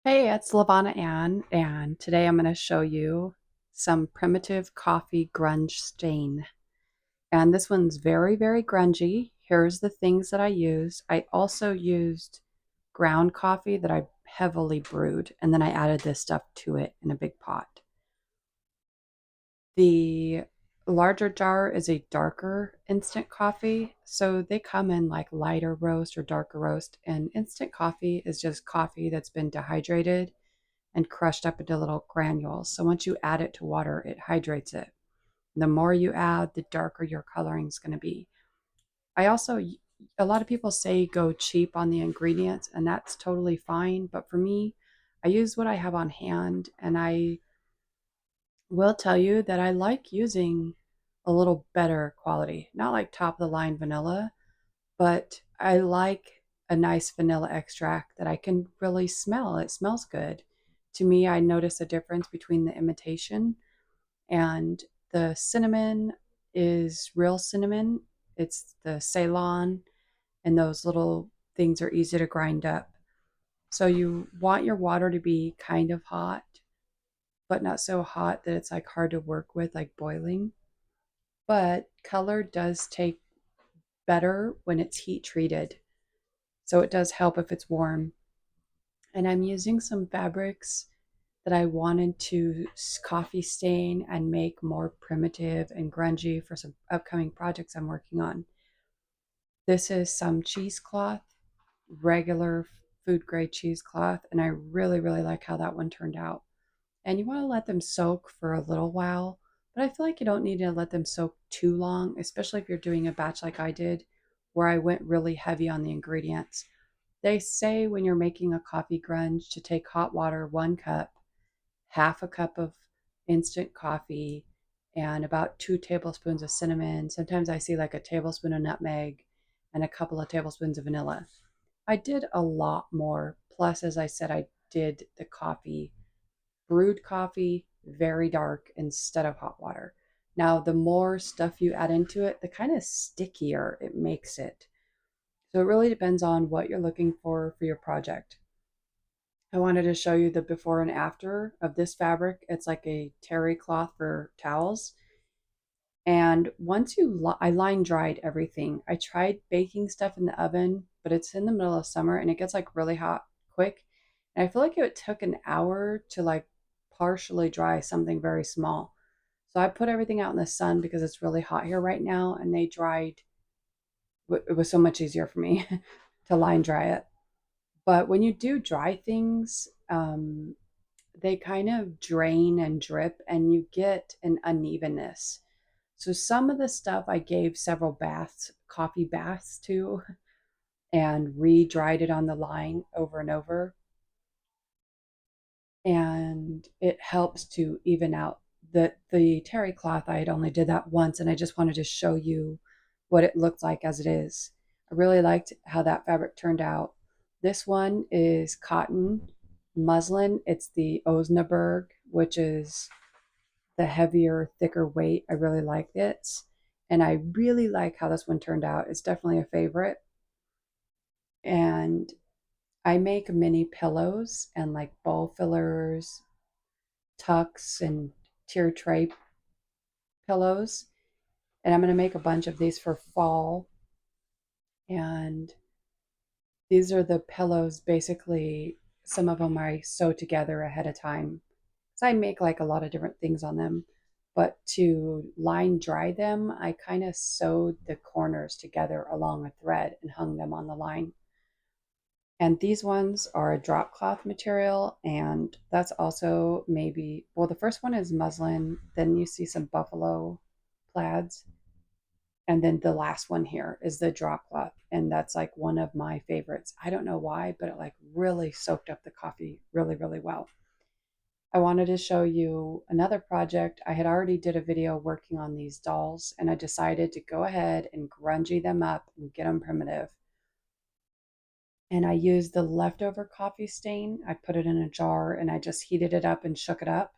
Hey, it's Lavana Ann, and today I'm going to show you some primitive coffee grunge stain. And this one's very, very grungy. Here's the things that I used. I also used ground coffee that I heavily brewed, and then I added this stuff to it in a big pot. The larger jar is a darker instant coffee, so they come in like lighter roast or darker roast, and instant coffee is just coffee that's been dehydrated and crushed up into little granules. So once you add it to water, it hydrates it. The more you add, the darker your coloring is going to be. A lot of people say go cheap on the ingredients, and that's totally fine. But for me, I use what I have on hand, and I will tell you that I like using a little better quality, not like top of the line vanilla, but I like a nice vanilla extract that I can really smell. It smells good. To me, I notice a difference between the imitation and the cinnamon is real cinnamon. It's the Ceylon, and those little things are easy to grind up. So you want your water to be kind of hot, but not so hot that it's like hard to work with, like boiling. But color does take better when it's heat treated. So it does help if it's warm. And I'm using some fabrics that I wanted to coffee stain and make more primitive and grungy for some upcoming projects I'm working on. This is some cheesecloth, regular food grade cheesecloth, and I really, really like how that one turned out. And you want to let them soak for a little while, but I feel like you don't need to let them soak too long, especially if you're doing a batch like I did, where I went really heavy on the ingredients. They say when you're making a coffee grunge to take hot water, 1 cup, half a cup of instant coffee, and about 2 tablespoons of cinnamon. Sometimes I see like a tablespoon of nutmeg and a couple of tablespoons of vanilla. I did a lot more. Plus, as I said, I did the coffee, brewed coffee, very dark instead of hot water. Now, the more stuff you add into it, the kind of stickier it makes it. So it really depends on what you're looking for your project. I wanted to show you the before and after of this fabric. It's like a terry cloth for towels. And I line dried everything. I tried baking stuff in the oven, but it's in the middle of summer and it gets like really hot quick. And I feel like it took an hour to like partially dry something very small. So I put everything out in the sun because it's really hot here right now, and they dried. It was so much easier for me to line dry it. But when you do dry things, they kind of drain and drip, and you get an unevenness. So some of the stuff I gave several baths, coffee baths to, and re-dried it on the line over and over. And it helps to even out the terry cloth. I had only did that once, and I just wanted to show you what it looked like as it is. I really liked how that fabric turned out. This one is cotton muslin. It's the Osnaburg, which is the heavier, thicker weight. I really like it. And I really like how this one turned out. It's definitely a favorite. And I make mini pillows and like bowl fillers, tucks, and tier tray pillows. And I'm going to make a bunch of these for fall. And these are the pillows. Basically, some of them I sew together ahead of time. So I make like a lot of different things on them. But to line dry them, I kind of sewed the corners together along a thread and hung them on the line. And these ones are a drop cloth material, and that's also maybe, well, the first one is muslin, then you see some buffalo plaids, and then the last one here is the drop cloth, and that's like one of my favorites. I don't know why, but it like really soaked up the coffee really, really well. I wanted to show you another project. I had already did a video working on these dolls, and I decided to go ahead and grungy them up and get them primitive. And I used the leftover coffee stain. I put it in a jar and I just heated it up and shook it up.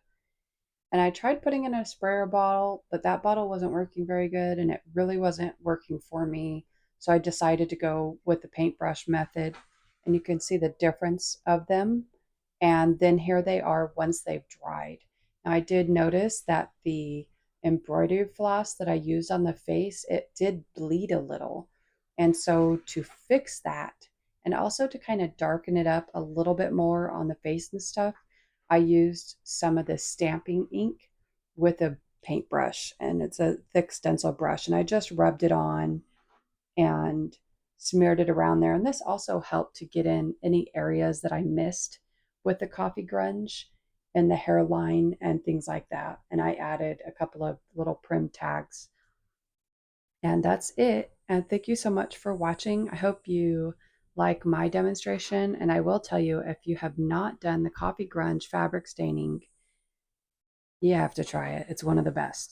And I tried putting it in a sprayer bottle, but that bottle wasn't working very good and it really wasn't working for me. So I decided to go with the paintbrush method. And you can see the difference of them. And then here they are once they've dried. Now I did notice that the embroidery floss that I used on the face, it did bleed a little. And so to fix that and also to kind of darken it up a little bit more on the face and stuff, I used some of the stamping ink with a paintbrush, and it's a thick stencil brush, and I just rubbed it on and smeared it around there. And this also helped to get in any areas that I missed with the coffee grunge and the hairline and things like that. And I added a couple of little prim tags. And that's it. And thank you so much for watching. I hope you like my demonstration. And I will tell you, if you have not done the coffee grunge fabric staining, you have to try it. It's one of the best.